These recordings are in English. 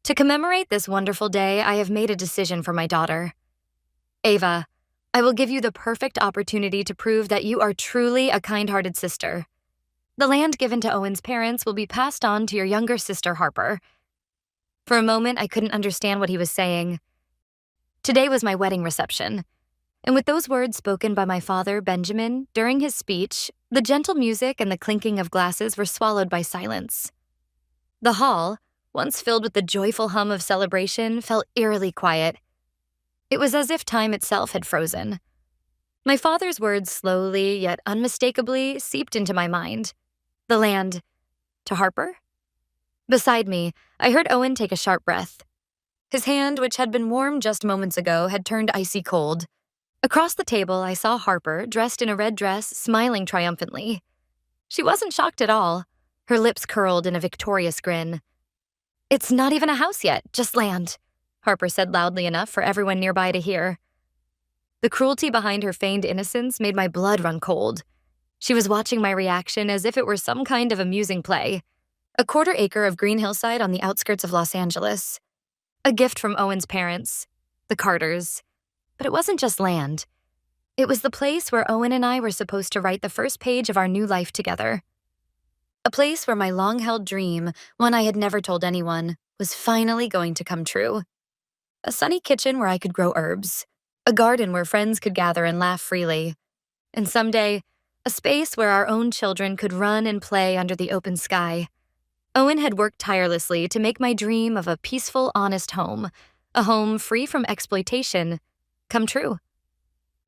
To commemorate this wonderful day, I have made a decision for my daughter. Ava, I will give you the perfect opportunity to prove that you are truly a kind-hearted sister. The land given to Owen's parents will be passed on to your younger sister, Harper. For a moment, I couldn't understand what he was saying. Today was my wedding reception, and with those words spoken by my father, Benjamin, during his speech, the gentle music and the clinking of glasses were swallowed by silence. The hall, once filled with the joyful hum of celebration, felt eerily quiet. It was as if time itself had frozen. My father's words slowly, yet unmistakably, seeped into my mind. The land. To Harper? Beside me, I heard Owen take a sharp breath. His hand, which had been warm just moments ago, had turned icy cold. Across the table, I saw Harper, dressed in a red dress, smiling triumphantly. She wasn't shocked at all, her lips curled in a victorious grin. "It's not even a house yet, just land," Harper said loudly enough for everyone nearby to hear. The cruelty behind her feigned innocence made my blood run cold. She was watching my reaction as if it were some kind of amusing play. A quarter-acre of green hillside on the outskirts of Los Angeles. A gift from Owen's parents, the Carters. But it wasn't just land. It was the place where Owen and I were supposed to write the first page of our new life together. A place where my long-held dream, one I had never told anyone, was finally going to come true. A sunny kitchen where I could grow herbs. A garden where friends could gather and laugh freely. And someday, a space where our own children could run and play under the open sky. Owen had worked tirelessly to make my dream of a peaceful, honest home, a home free from exploitation, come true.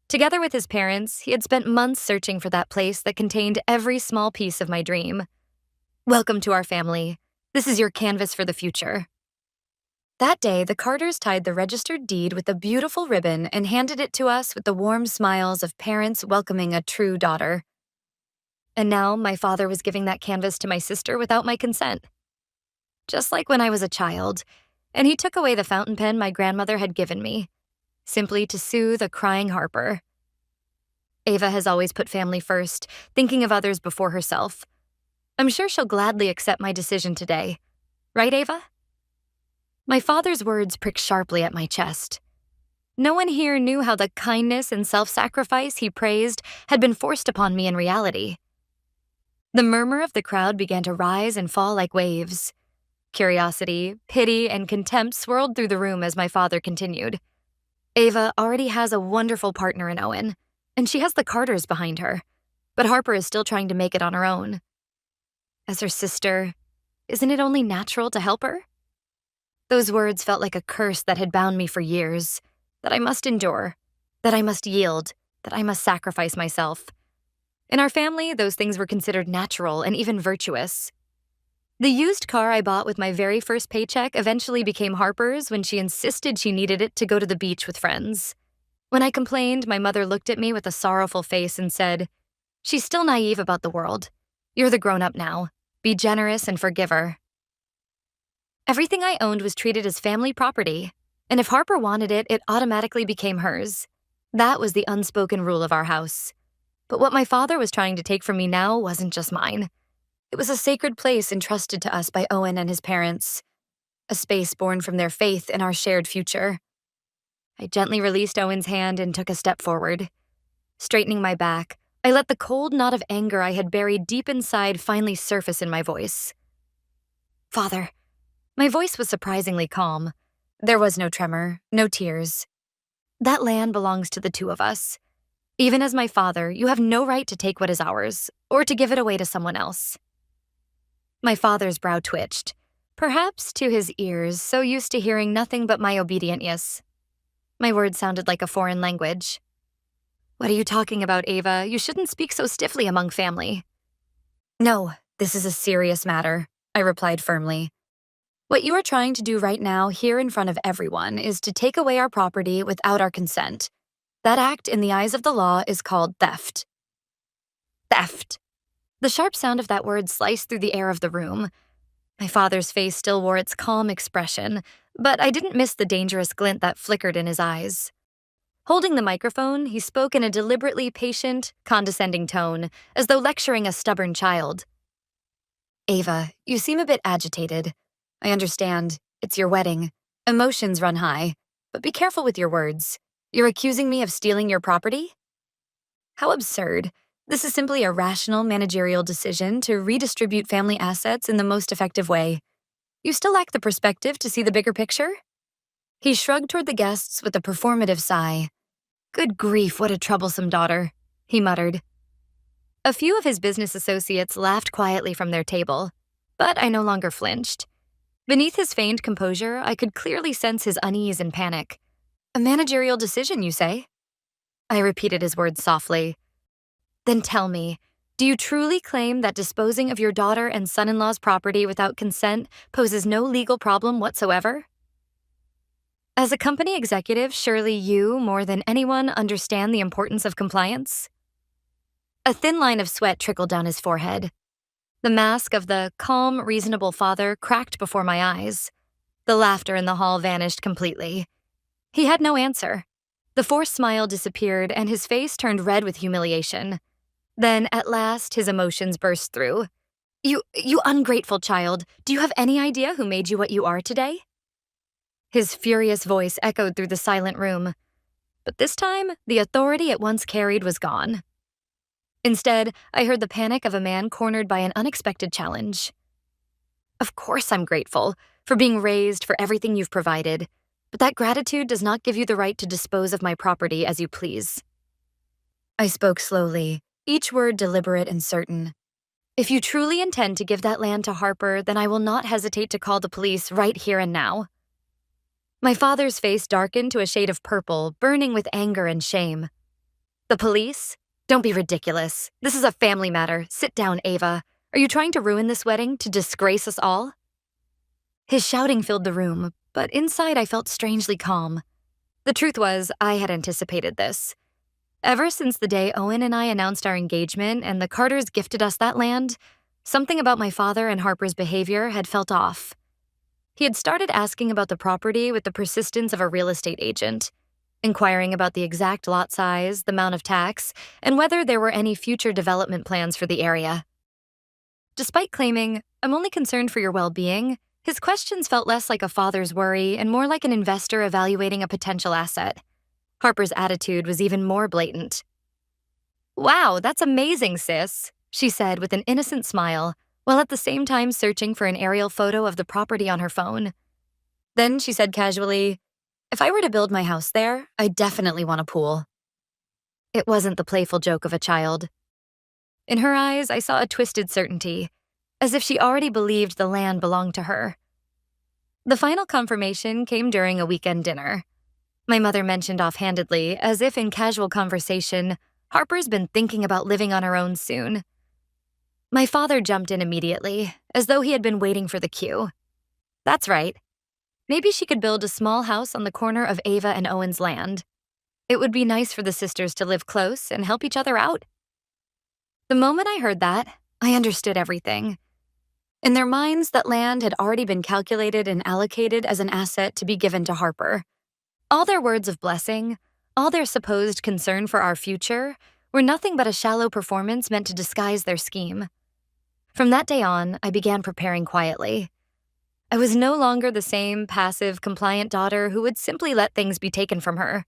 Together with his parents, he had spent months searching for that place that contained every small piece of my dream. Welcome to our family. This is your canvas for the future. That day, the Carters tied the registered deed with a beautiful ribbon and handed it to us with the warm smiles of parents welcoming a true daughter. And now my father was giving that canvas to my sister without my consent. Just like when I was a child, and he took away the fountain pen my grandmother had given me, simply to soothe a crying Harper. Ava has always put family first, thinking of others before herself. I'm sure she'll gladly accept my decision today. Right, Ava? My father's words pricked sharply at my chest. No one here knew how the kindness and self-sacrifice he praised had been forced upon me in reality. The murmur of the crowd began to rise and fall like waves. Curiosity, pity, and contempt swirled through the room as my father continued. Ava already has a wonderful partner in Owen, and she has the Carters behind her, but Harper is still trying to make it on her own. As her sister, isn't it only natural to help her? Those words felt like a curse that had bound me for years, that I must endure, that I must yield, that I must sacrifice myself. In our family, those things were considered natural and even virtuous. The used car I bought with my very first paycheck eventually became Harper's when she insisted she needed it to go to the beach with friends. When I complained, my mother looked at me with a sorrowful face and said, "She's still naive about the world. You're the grown-up now. Be generous and forgive her." Everything I owned was treated as family property, and if Harper wanted it, it automatically became hers. That was the unspoken rule of our house. But what my father was trying to take from me now wasn't just mine. It was a sacred place entrusted to us by Owen and his parents, a space born from their faith in our shared future. I gently released Owen's hand and took a step forward. Straightening my back, I let the cold knot of anger I had buried deep inside finally surface in my voice. "Father." My voice was surprisingly calm. There was no tremor, no tears. "That land belongs to the two of us. Even as my father, you have no right to take what is ours, or to give it away to someone else." My father's brow twitched, perhaps to his ears, so used to hearing nothing but my obedient yes. My words sounded like a foreign language. "What are you talking about, Ava? You shouldn't speak so stiffly among family." "No, this is a serious matter," I replied firmly. "What you are trying to do right now here in front of everyone is to take away our property without our consent. That act in the eyes of the law is called theft." Theft. The sharp sound of that word sliced through the air of the room. My father's face still wore its calm expression, but I didn't miss the dangerous glint that flickered in his eyes. Holding the microphone, he spoke in a deliberately patient, condescending tone, as though lecturing a stubborn child. "Ava, you seem a bit agitated. I understand. It's your wedding. Emotions run high, but be careful with your words. You're accusing me of stealing your property? How absurd. This is simply a rational managerial decision to redistribute family assets in the most effective way. You still lack the perspective to see the bigger picture? He shrugged toward the guests with a performative sigh. Good grief, what a troublesome daughter, he muttered. A few of his business associates laughed quietly from their table, but I no longer flinched. Beneath his feigned composure, I could clearly sense his unease and panic. A managerial decision, you say? I repeated his words softly. Then tell me, do you truly claim that disposing of your daughter and son-in-law's property without consent poses no legal problem whatsoever? As a company executive, surely you, more than anyone, understand the importance of compliance? A thin line of sweat trickled down his forehead. The mask of the calm, reasonable father cracked before my eyes. The laughter in the hall vanished completely. He had no answer. The forced smile disappeared, and his face turned red with humiliation. Then, at last, his emotions burst through. You ungrateful child, do you have any idea who made you what you are today? His furious voice echoed through the silent room. But this time, the authority it once carried was gone. Instead, I heard the panic of a man cornered by an unexpected challenge. Of course I'm grateful, for being raised, for everything you've provided, but that gratitude does not give you the right to dispose of my property as you please. I spoke slowly, each word deliberate and certain. If you truly intend to give that land to Harper, then I will not hesitate to call the police right here and now. My father's face darkened to a shade of purple, burning with anger and shame. The police? Don't be ridiculous. This is a family matter. Sit down, Ava. Are you trying to ruin this wedding, to disgrace us all? His shouting filled the room, but inside I felt strangely calm. The truth was, I had anticipated this. Ever since the day Owen and I announced our engagement and the Carters gifted us that land, something about my father and Harper's behavior had felt off. He had started asking about the property with the persistence of a real estate agent, inquiring about the exact lot size, the amount of tax, and whether there were any future development plans for the area. Despite claiming, "I'm only concerned for your well-being," his questions felt less like a father's worry and more like an investor evaluating a potential asset. Harper's attitude was even more blatant. "Wow, that's amazing, sis," she said with an innocent smile, while at the same time searching for an aerial photo of the property on her phone. Then she said casually, "If I were to build my house there, I'd definitely want a pool." It wasn't the playful joke of a child. In her eyes, I saw a twisted certainty, as if she already believed the land belonged to her. The final confirmation came during a weekend dinner. My mother mentioned offhandedly, as if in casual conversation, Harper's been thinking about living on her own soon. My father jumped in immediately, as though he had been waiting for the cue. That's right. Maybe she could build a small house on the corner of Ava and Owen's land. It would be nice for the sisters to live close and help each other out. The moment I heard that, I understood everything. In their minds, that land had already been calculated and allocated as an asset to be given to Harper. All their words of blessing, all their supposed concern for our future, were nothing but a shallow performance meant to disguise their scheme. From that day on, I began preparing quietly. I was no longer the same passive, compliant daughter who would simply let things be taken from her.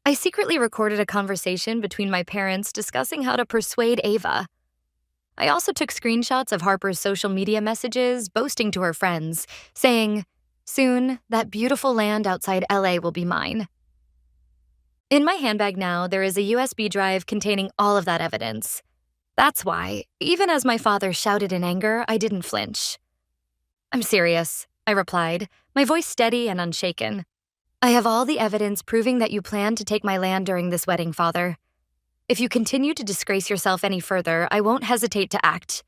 I secretly recorded a conversation between my parents discussing how to persuade Ava. I also took screenshots of Harper's social media messages, boasting to her friends, saying, "Soon, that beautiful land outside LA will be mine." In my handbag now, there is a USB drive containing all of that evidence. That's why, even as my father shouted in anger, I didn't flinch. "I'm serious," I replied, my voice steady and unshaken. "I have all the evidence proving that you plan to take my land during this wedding, Father. If you continue to disgrace yourself any further, I won't hesitate to act."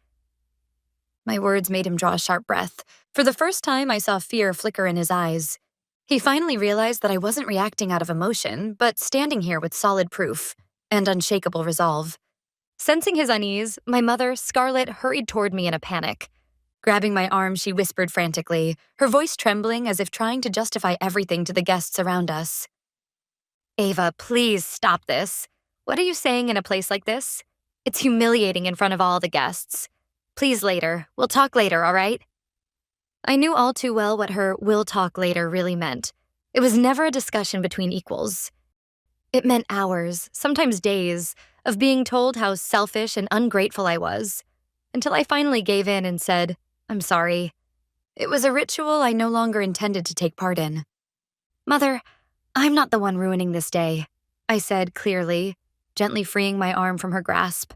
My words made him draw a sharp breath. For the first time, I saw fear flicker in his eyes. He finally realized that I wasn't reacting out of emotion, but standing here with solid proof and unshakable resolve. Sensing his unease, my mother, Scarlett, hurried toward me in a panic. Grabbing my arm, she whispered frantically, her voice trembling as if trying to justify everything to the guests around us. "Ava, please stop this. What are you saying in a place like this? It's humiliating in front of all the guests. Please later. We'll talk later, all right?" I knew all too well what her "we'll talk later" really meant. It was never a discussion between equals. It meant hours, sometimes days, of being told how selfish and ungrateful I was, until I finally gave in and said, "I'm sorry." It was a ritual I no longer intended to take part in. "Mother, I'm not the one ruining this day," I said clearly, gently freeing my arm from her grasp.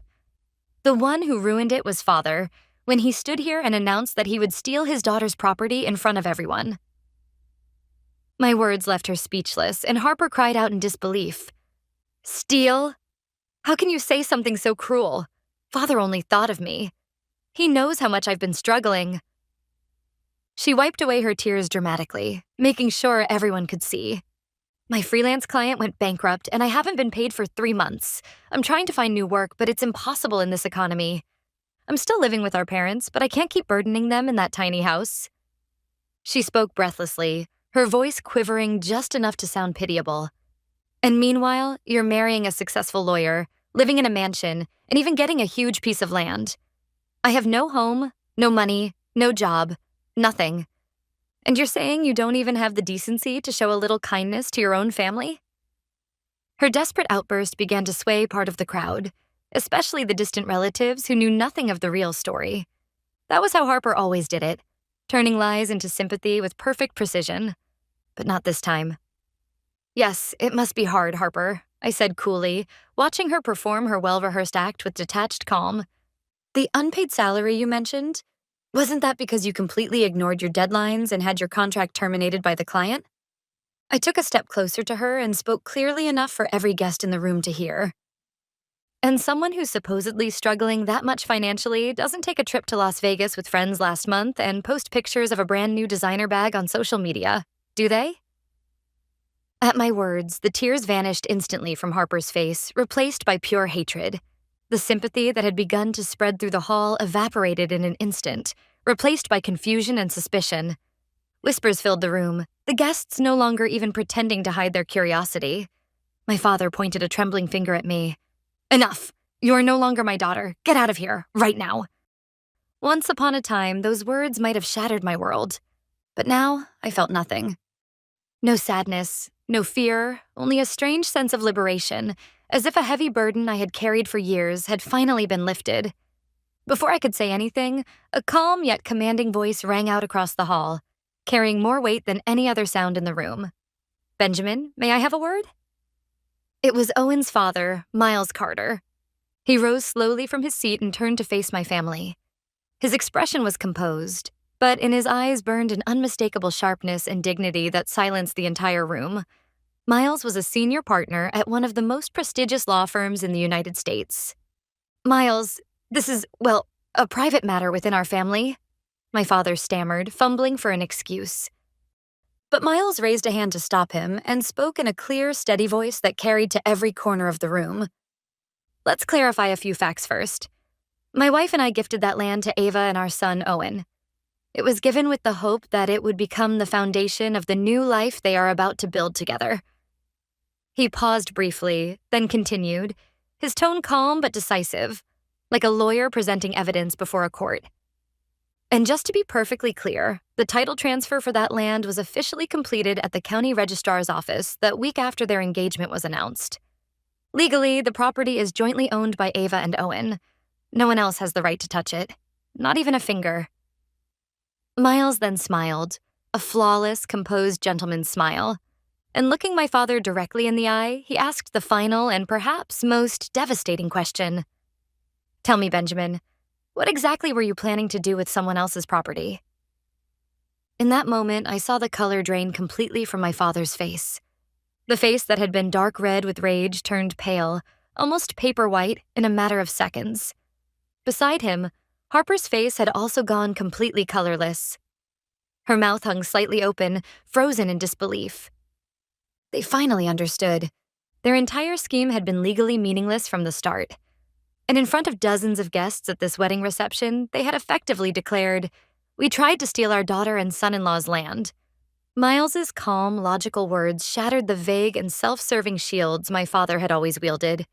The one who ruined it was Father, when he stood here and announced that he would steal his daughter's property in front of everyone. My words left her speechless, and Harper cried out in disbelief. "Steal? How can you say something so cruel? Father only thought of me. He knows how much I've been struggling." She wiped away her tears dramatically, making sure everyone could see. "My freelance client went bankrupt, and I haven't been paid for 3 months. I'm trying to find new work, but it's impossible in this economy. I'm still living with our parents, but I can't keep burdening them in that tiny house." She spoke breathlessly, her voice quivering just enough to sound pitiable. "And meanwhile, you're marrying a successful lawyer, living in a mansion, and even getting a huge piece of land. I have no home, no money, no job, nothing. And you're saying you don't even have the decency to show a little kindness to your own family?" Her desperate outburst began to sway part of the crowd, especially the distant relatives who knew nothing of the real story. That was how Harper always did it, turning lies into sympathy with perfect precision. But not this time. "Yes, it must be hard, Harper," I said coolly, watching her perform her well-rehearsed act with detached calm. "The unpaid salary you mentioned, wasn't that because you completely ignored your deadlines and had your contract terminated by the client?" I took a step closer to her and spoke clearly enough for every guest in the room to hear. "And someone who's supposedly struggling that much financially doesn't take a trip to Las Vegas with friends last month and post pictures of a brand new designer bag on social media, do they?" At my words, the tears vanished instantly from Harper's face, replaced by pure hatred. The sympathy that had begun to spread through the hall evaporated in an instant, replaced by confusion and suspicion. Whispers filled the room, the guests no longer even pretending to hide their curiosity. My father pointed a trembling finger at me. "Enough! You are no longer my daughter. Get out of here, right now." Once upon a time, those words might have shattered my world. But now, I felt nothing. No sadness, no fear, only a strange sense of liberation, as if a heavy burden I had carried for years had finally been lifted. Before I could say anything, a calm yet commanding voice rang out across the hall, carrying more weight than any other sound in the room. "Benjamin, may I have a word?" It was Owen's father, Miles Carter. He rose slowly from his seat and turned to face my family. His expression was composed, but in his eyes burned an unmistakable sharpness and dignity that silenced the entire room. Miles was a senior partner at one of the most prestigious law firms in the United States. "Miles, this is, well, a private matter within our family," my father stammered, fumbling for an excuse. But Miles raised a hand to stop him and spoke in a clear, steady voice that carried to every corner of the room. "Let's clarify a few facts first. My wife and I gifted that land to Ava and our son, Owen. It was given with the hope that it would become the foundation of the new life they are about to build together." He paused briefly, then continued, his tone calm but decisive, like a lawyer presenting evidence before a court. "And just to be perfectly clear, the title transfer for that land was officially completed at the county registrar's office the week after their engagement was announced. Legally, the property is jointly owned by Ava and Owen. No one else has the right to touch it, not even a finger." Miles then smiled, a flawless, composed gentleman's smile. And looking my father directly in the eye, he asked the final and perhaps most devastating question. "Tell me, Benjamin, what exactly were you planning to do with someone else's property?" In that moment, I saw the color drain completely from my father's face. The face that had been dark red with rage turned pale, almost paper white, in a matter of seconds. Beside him, Harper's face had also gone completely colorless. Her mouth hung slightly open, frozen in disbelief. They finally understood. Their entire scheme had been legally meaningless from the start. And in front of dozens of guests at this wedding reception, they had effectively declared, "We tried to steal our daughter and son-in-law's land." Miles's calm, logical words shattered the vague and self-serving shields my father had always wielded.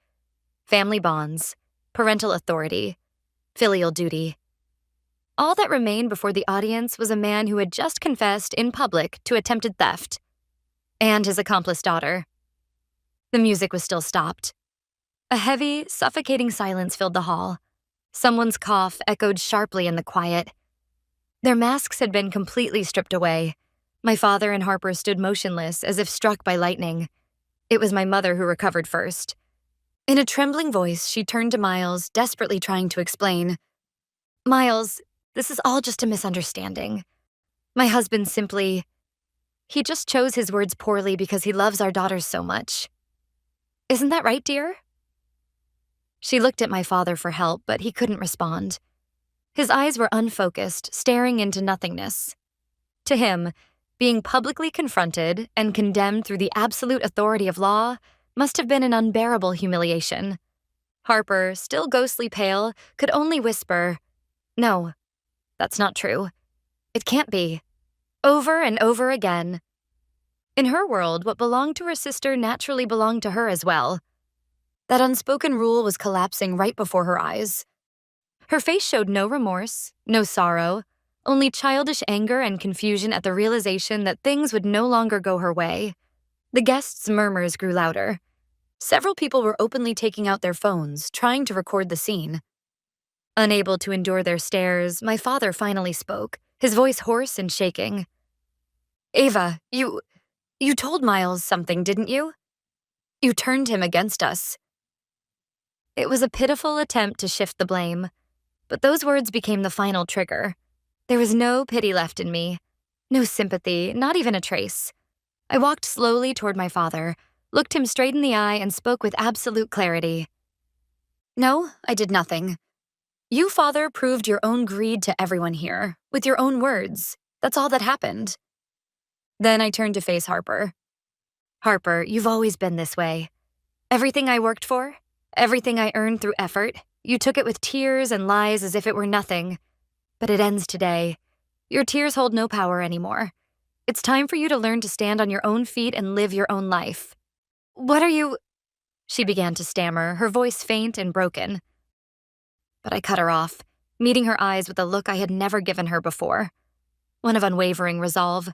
Family bonds, parental authority, filial duty. All that remained before the audience was a man who had just confessed in public to attempted theft, and his accomplice daughter. The music was still stopped. A heavy, suffocating silence filled the hall. Someone's cough echoed sharply in the quiet. Their masks had been completely stripped away. My father and Harper stood motionless, as if struck by lightning. It was my mother who recovered first. In a trembling voice, she turned to Miles, desperately trying to explain. "Miles, this is all just a misunderstanding. My husband simply... He just chose his words poorly because he loves our daughters so much. Isn't that right, dear?" She looked at my father for help, but he couldn't respond. His eyes were unfocused, staring into nothingness. To him, being publicly confronted and condemned through the absolute authority of law must have been an unbearable humiliation. Harper, still ghostly pale, could only whisper, "No, that's not true. It can't be." Over and over again. In her world, what belonged to her sister naturally belonged to her as well. That unspoken rule was collapsing right before her eyes. Her face showed no remorse, no sorrow, only childish anger and confusion at the realization that things would no longer go her way. The guests' murmurs grew louder. Several people were openly taking out their phones, trying to record the scene. Unable to endure their stares, my father finally spoke, his voice hoarse and shaking. "Ava, you told Miles something, didn't you? You turned him against us." It was a pitiful attempt to shift the blame, but those words became the final trigger. There was no pity left in me, no sympathy, not even a trace. I walked slowly toward my father, looked him straight in the eye, and spoke with absolute clarity. "No, I did nothing. You, father, proved your own greed to everyone here, with your own words. That's all that happened." Then I turned to face Harper. "Harper, you've always been this way. Everything I worked for, everything I earned through effort, you took it with tears and lies as if it were nothing. But it ends today. Your tears hold no power anymore. It's time for you to learn to stand on your own feet and live your own life." "What are you—" she began to stammer, her voice faint and broken. But I cut her off, meeting her eyes with a look I had never given her before, one of unwavering resolve.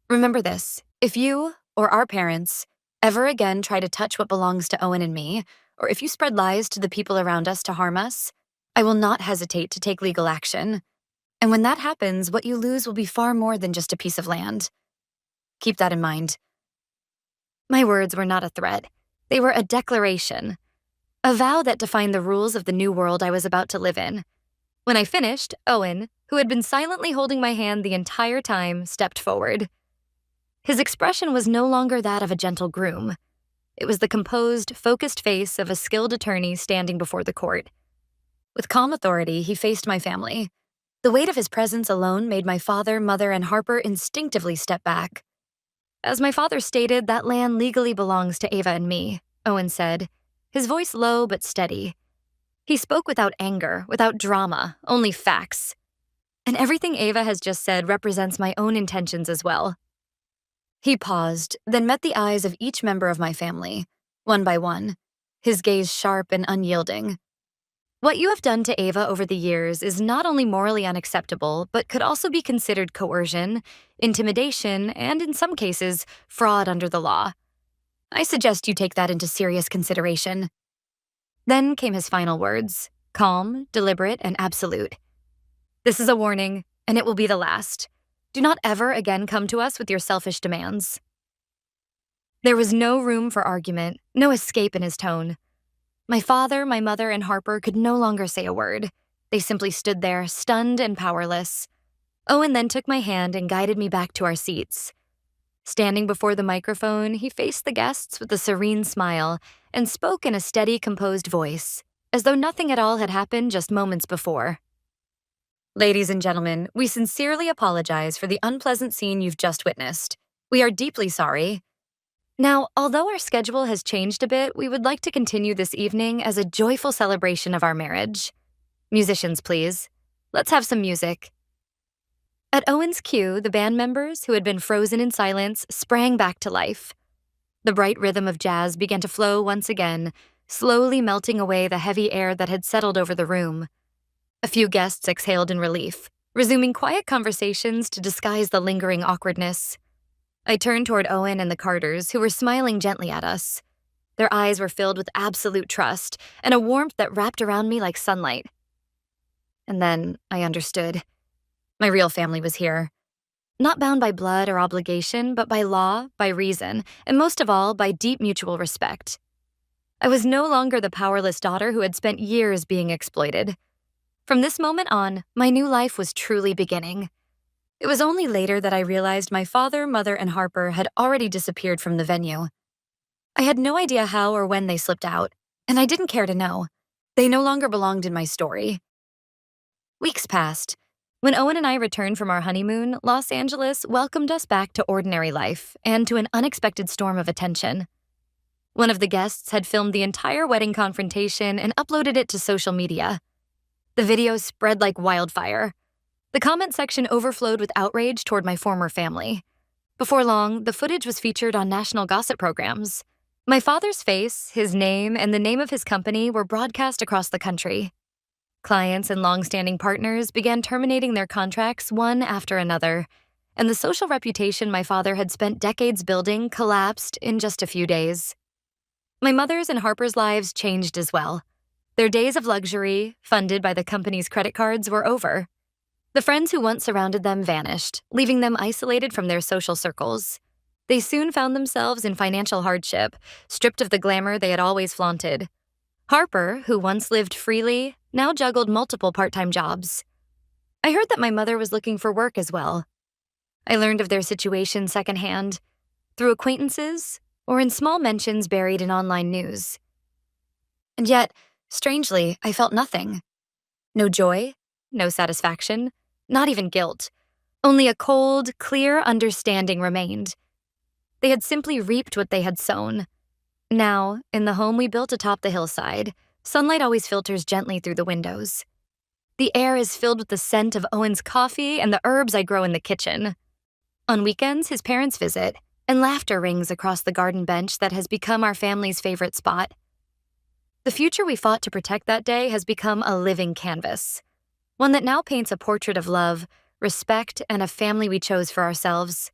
"Remember this, if you, or our parents, ever again try to touch what belongs to Owen and me, or if you spread lies to the people around us to harm us, I will not hesitate to take legal action. And when that happens, what you lose will be far more than just a piece of land. Keep that in mind." My words were not a threat. They were a declaration, a vow that defined the rules of the new world I was about to live in. When I finished, Owen, who had been silently holding my hand the entire time, stepped forward. His expression was no longer that of a gentle groom. It was the composed, focused face of a skilled attorney standing before the court. With calm authority, he faced my family. The weight of his presence alone made my father, mother, and Harper instinctively step back. "As my father stated, that land legally belongs to Ava and me," Owen said, his voice low but steady. He spoke without anger, without drama, only facts. "And everything Ava has just said represents my own intentions as well." He paused, then met the eyes of each member of my family, one by one, his gaze sharp and unyielding. "What you have done to Ava over the years is not only morally unacceptable, but could also be considered coercion, intimidation, and in some cases, fraud under the law. I suggest you take that into serious consideration." Then came his final words, calm, deliberate, and absolute. "This is a warning, and it will be the last. Do not ever again come to us with your selfish demands." There was no room for argument, no escape in his tone. My father, my mother, and Harper could no longer say a word. They simply stood there, stunned and powerless. Owen then took my hand and guided me back to our seats. Standing before the microphone, he faced the guests with a serene smile and spoke in a steady, composed voice, as though nothing at all had happened just moments before. "Ladies and gentlemen, we sincerely apologize for the unpleasant scene you've just witnessed. We are deeply sorry. Now, although our schedule has changed a bit, we would like to continue this evening as a joyful celebration of our marriage. Musicians, please. Let's have some music." At Owen's cue, the band members, who had been frozen in silence, sprang back to life. The bright rhythm of jazz began to flow once again, slowly melting away the heavy air that had settled over the room. A few guests exhaled in relief, resuming quiet conversations to disguise the lingering awkwardness. I turned toward Owen and the Carters, who were smiling gently at us. Their eyes were filled with absolute trust and a warmth that wrapped around me like sunlight. And then I understood. My real family was here. Not bound by blood or obligation, but by law, by reason, and most of all, by deep mutual respect. I was no longer the powerless daughter who had spent years being exploited. From this moment on, my new life was truly beginning. It was only later that I realized my father, mother, and Harper had already disappeared from the venue. I had no idea how or when they slipped out, and I didn't care to know. They no longer belonged in my story. Weeks passed. When Owen and I returned from our honeymoon, Los Angeles welcomed us back to ordinary life and to an unexpected storm of attention. One of the guests had filmed the entire wedding confrontation and uploaded it to social media. The video spread like wildfire. The comment section overflowed with outrage toward my former family. Before long, the footage was featured on national gossip programs. My father's face, his name, and the name of his company were broadcast across the country. Clients and long-standing partners began terminating their contracts one after another, and the social reputation my father had spent decades building collapsed in just a few days. My mother's and Harper's lives changed as well. Their days of luxury, funded by the company's credit cards, were over. The friends who once surrounded them vanished, leaving them isolated from their social circles. They soon found themselves in financial hardship, stripped of the glamour they had always flaunted. Harper, who once lived freely, now juggled multiple part-time jobs. I heard that my mother was looking for work as well. I learned of their situation secondhand, through acquaintances or in small mentions buried in online news. And yet, strangely, I felt nothing. No joy, no satisfaction, not even guilt. Only a cold, clear understanding remained. They had simply reaped what they had sown. Now, in the home we built atop the hillside, sunlight always filters gently through the windows. The air is filled with the scent of Owen's coffee and the herbs I grow in the kitchen. On weekends, his parents visit, and laughter rings across the garden bench that has become our family's favorite spot. The future we fought to protect that day has become a living canvas, one that now paints a portrait of love, respect, and a family we chose for ourselves.